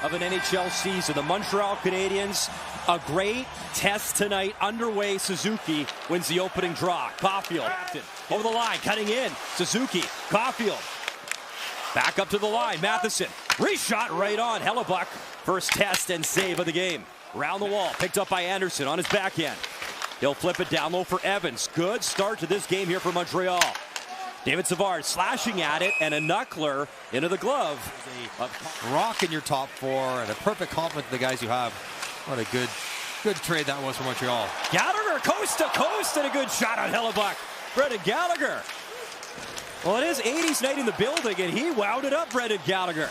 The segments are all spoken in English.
of an NHL season. The Montreal Canadiens, a great test tonight underway. Suzuki wins the opening draw. Caulfield over the line, cutting in. Suzuki, Caulfield. Back up to the line, Matheson. Reshot right on Hellebuck. First test and save of the game. Round the wall, picked up by Anderson on his backhand. He'll flip it down low for Evans. Good start to this game here for Montreal. David Savard slashing at it, and a knuckler into the glove. A rock in your top four, and a perfect compliment to the guys you have. What a good trade that was for Montreal. Gallagher coast to coast, and a good shot on Hellebuck. Brendan Gallagher. Well, it is 80s night in the building, and he wound it up, Brendan Gallagher.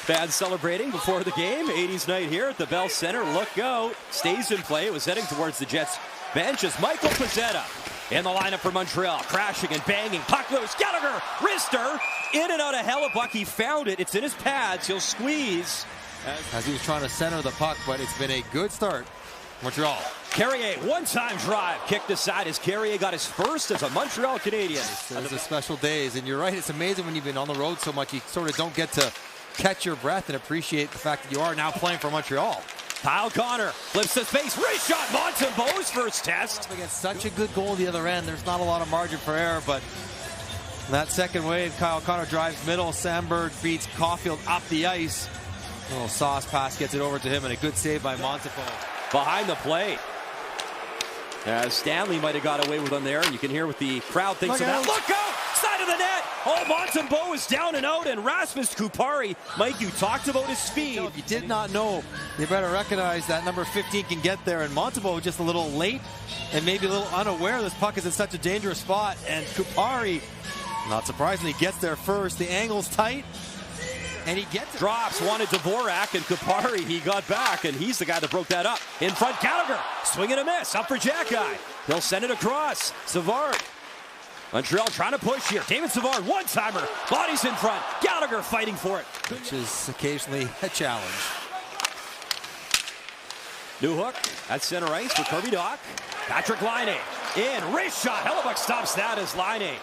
Fans celebrating before the game. 80s night here at the Bell Center. Look out. Stays in play. It was heading towards the Jets bench as Michael Pezzetta in the lineup for Montreal. Crashing and banging. Puck loose. Gallagher. Wrister. In and out of Hellebuck. He found it. It's in his pads. He'll squeeze. As he was trying to center the puck, but it's been a good start. Montreal. Carrier, one-time drive. Kicked aside as Carrier got his first as a Montreal Canadian. Those are special days, and you're right. It's amazing when you've been on the road so much, you sort of don't get to catch your breath and appreciate the fact that you are now playing for Montreal. Kyle Connor flips to space. Wrist shot. Montembeau's first test. Against such a good goal the other end, there's not a lot of margin for error, but that second wave, Kyle Connor drives middle. Sandberg beats Caulfield up the ice. A little sauce pass gets it over to him, and a good save by Montembeau. Behind the plate. Stanley might have got away with him there, and you can hear what the crowd thinks of that. Look out! Side of the net! Oh, Montembeau is down and out, and Rasmus Kupari. Mike, you talked about his speed. If you did not know, you better recognize that number 15 can get there, and Montembeau was just a little late and maybe a little unaware this puck is in such a dangerous spot, and Kupari, not surprisingly, gets there first. The angle's tight, and he gets it. Drops, wanted Dvorak, and Kupari, he got back, and he's the guy that broke that up. In front, Gallagher, swing and a miss, up for Jack-Eye. He'll send it across. Savard. Montreal trying to push here. David Savard, one-timer, bodies in front. Gallagher fighting for it. Which is occasionally a challenge. New hook at center ice for Kirby Dach. Patrick Laine in, wrist shot. Hellebuck stops that as Laine.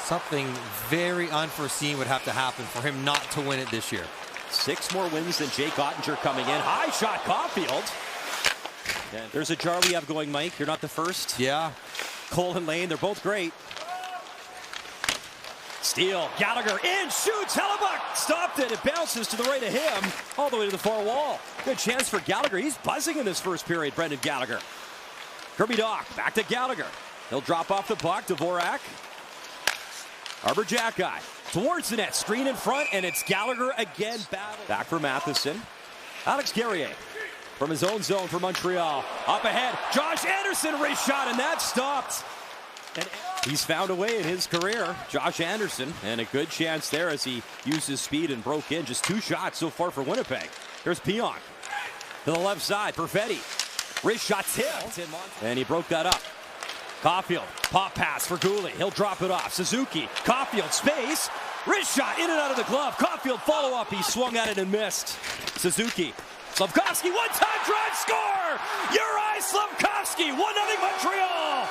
Something very unforeseen would have to happen for him not to win it this year. 6 more wins than Jake Ottinger coming in. High shot, Caulfield. And there's a jar we have going, Mike. You're not the first. Yeah. Cole and Lane, they're both great. Steal, Gallagher in, shoots, Hellebuck stopped it. It bounces to the right of him, all the way to the far wall. Good chance for Gallagher. He's buzzing in this first period, Brendan Gallagher. Kirby Dach, back to Gallagher. He'll drop off the puck, Dvorak. Arbor Jack-Eye towards the net, screen in front, and it's Gallagher again. Back for Matheson. Alex Carrier from his own zone for Montreal. Up ahead, Josh Anderson, wrist shot, and that stopped. And he's found a way in his career, Josh Anderson, and a good chance there as he used his speed and broke in. Just 2 shots so far for Winnipeg. Here's Pionk to the left side, Perfetti. Wrist shot tipped, and he broke that up. Caulfield, pop pass for Gouli. He'll drop it off. Suzuki, Caulfield, space. Wrist shot in and out of the glove. Caulfield follow up. He swung at it and missed. Suzuki, Slafkovsky, one-time drive, score! Uri Slafkovsky, 1-0 Montreal!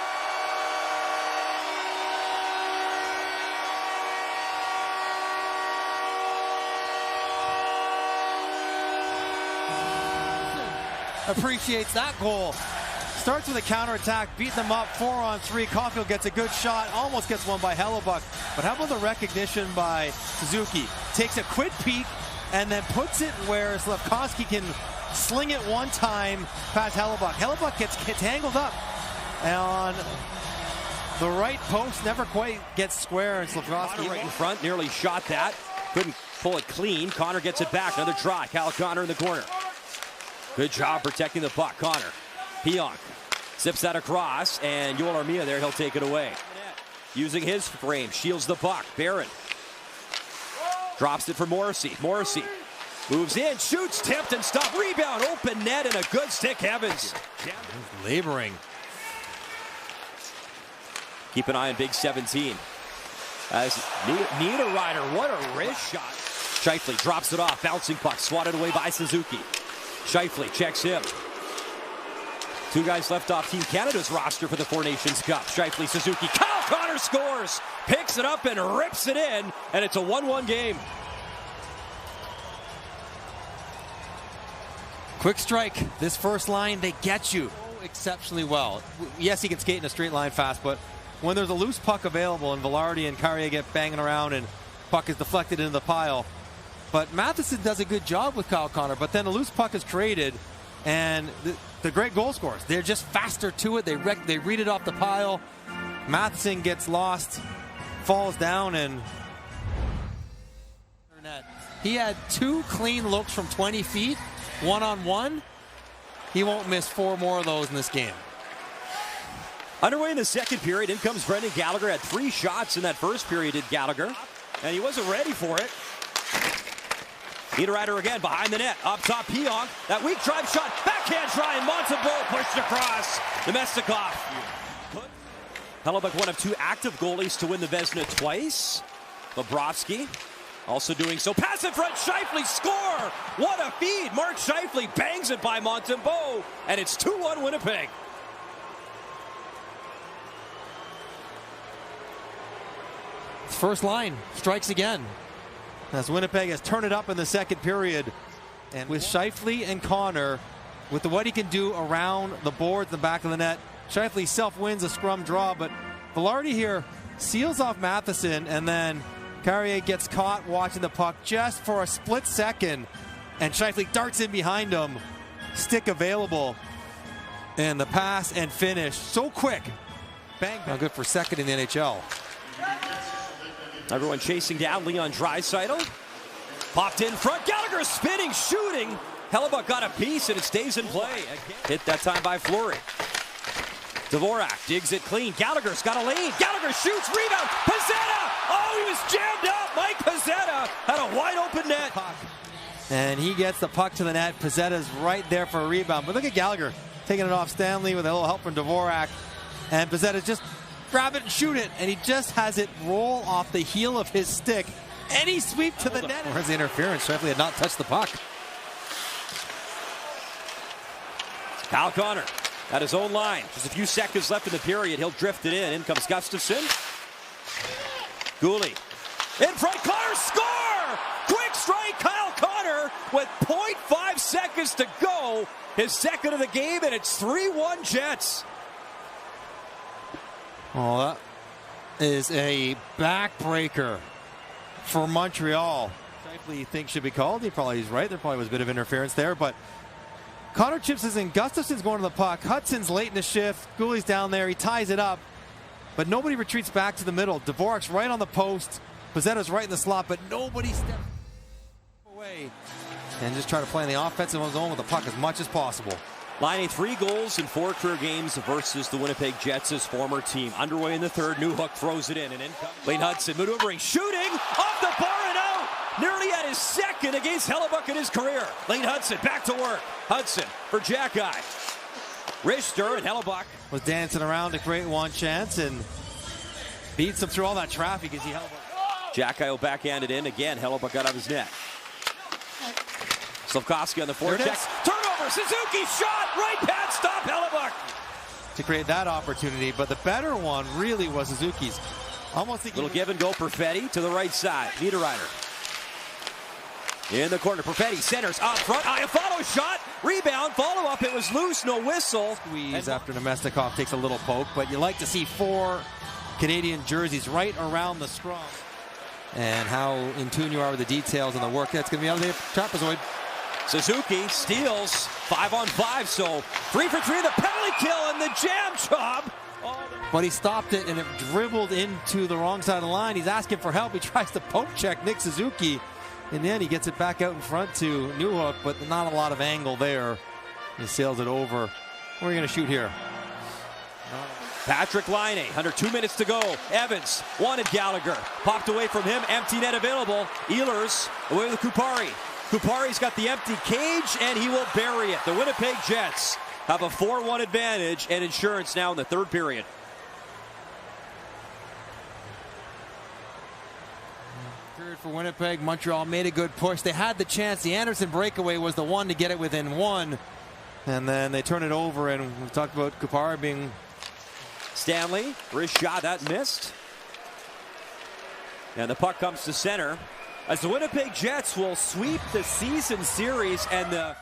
Appreciates that goal. Starts with a counterattack, beating them up 4-on-3. Caulfield gets a good shot, almost gets one by Hellebuck. But how about the recognition by Suzuki? Takes a quick peek and then puts it where Slafkovsky can sling it one time past Hellebuck. Hellebuck gets tangled up on the right post, never quite gets square, and Slafkovsky right in front, nearly shot that. Couldn't pull it clean. Connor gets it back. Another try. Kyle Connor in the corner. Good job protecting the puck. Connor. Pionk zips that across, and Yoel Armia there, he'll take it away. Using his frame, shields the puck. Barron drops it for Morrissey. Morrissey moves in, shoots, tipped, and stopped. Rebound, open net, and a good stick, Evans. Laboring. Keep an eye on Big 17. As Niederreiter, what a wrist shot. Scheifele drops it off, bouncing puck, swatted away by Suzuki. Scheifele checks him. 2 guys left off Team Canada's roster for the Four Nations Cup. Scheifele, Suzuki, Kyle Connor scores! Picks it up and rips it in, and it's a 1-1 game. Quick strike. This first line, they get you exceptionally well. Yes, he can skate in a straight line fast, but when there's a loose puck available and Vilardi and Carrier get banging around and puck is deflected into the pile. But Matheson does a good job with Kyle Connor, but then a loose puck is created, and the great goal scorers, they're just faster to it. They read it off the pile. Matheson gets lost, falls down, and he had 2 clean looks from 20 feet, one-on-one. He won't miss 4 more of those in this game. Underway in the second period, in comes Brendan Gallagher. Had 3 shots in that first period, did Gallagher, and he wasn't ready for it. Niederreiter again behind the net, up top Pionk. That weak drive shot, backhand try, and Montembeault pushed across. Domestikov. Hellebuyck, one of 2 active goalies to win the Vezina twice. Bobrovsky also doing so. Pass in front, Scheifele, score! What a feed! Mark Scheifele bangs it by Montembeault, and it's 2-1 Winnipeg. First line strikes again as Winnipeg has turned it up in the second period, and with Scheifele and Connor, with what he can do around the boards in the back of the net, Scheifele self-wins a scrum draw, but Vilardi here seals off Matheson, and then Carrier gets caught watching the puck just for a split second, and Scheifele darts in behind him. Stick available, and the pass and finish so quick. Bang, now good for second in the NHL. Everyone chasing down Leon Draisaitl. Popped in front. Gallagher spinning, shooting. Hellebuyck got a piece, and it stays in play. Hit that time by Fleury. Dvorak digs it clean. Gallagher's got a lane. Gallagher shoots, rebound. Pezzetta! Oh, he was jammed up. Mike Pezzetta had a wide open net. And he gets the puck to the net. Pezzetta's right there for a rebound. But look at Gallagher taking it off Stanley with a little help from Dvorak. And Pezzetta's just grab it and shoot it, and he just has it roll off the heel of his stick. Any sweep to the net. Where's the interference? Scheifele had not touched the puck. Kyle Connor at his own line. Just a few seconds left in the period. He'll drift it in. In comes Gustafsson. Gooley in front. Connor, score! Quick strike, Kyle Connor with 0.5 seconds to go. His second of the game, and it's 3-1 Jets. Well, that is a backbreaker for Montreal. Scheifele thinks should be called. He probably is right. There probably was a bit of interference there, but Connor chips is in. Gustafsson's going to the puck. Hudson's late in the shift. Gooley's down there. He ties it up, but nobody retreats back to the middle. Dvorak's right on the post. Pezzetta's right in the slot, but nobody steps away and just try to play in the offensive zone with the puck as much as possible. Lining 3 goals in 4 career games versus the Winnipeg Jets' former team. Underway in the third. Newhook throws it in, and in comes Lane Hudson maneuvering, shooting off the bar and out. Nearly at his second against Hellebuyck in his career. Lane Hudson back to work. Hudson for Jack-Eye. Richter and Hellebuyck was dancing around to create one chance and beats him through all that traffic as he Hellebuyck. Jack-Eye will backhand it in again. Hellebuyck got out of his net. Slavkovsky on the forecheck. Turnover. Suzuki shot. Right pad stop. Hellebuyck to create that opportunity, but the better one really was Suzuki's. Almost a little give and go. Perfetti to the right side. Niederreiter in the corner. Perfetti centers up front. Iafallo shot. Rebound. Follow up. It was loose. No whistle. Squeeze after Domestikov takes a little poke, but you like to see 4 Canadian jerseys right around the scrum. And how in tune you are with the details and the work that's going to be out of the trapezoid. Suzuki steals 5-on-5, so 3 for 3, the penalty kill and the jam job. But he stopped it and it dribbled into the wrong side of the line. He's asking for help. He tries to poke check Nick Suzuki, and then he gets it back out in front to Newhook, but not a lot of angle there. He sails it over. Where are you going to shoot here? Patrick Laine, under 2 minutes to go. Evans wanted Gallagher. Popped away from him. Empty net available. Ehlers away with Kupari. Kupari's got the empty cage, and he will bury it. The Winnipeg Jets have a 4-1 advantage and insurance now in the third period. Period for Winnipeg. Montreal made a good push. They had the chance. The Anderson breakaway was the one to get it within 1. And then they turn it over, and we talked about Kupari being... Stanley, wrist shot, that missed. And the puck comes to center as the Winnipeg Jets will sweep the season series, and the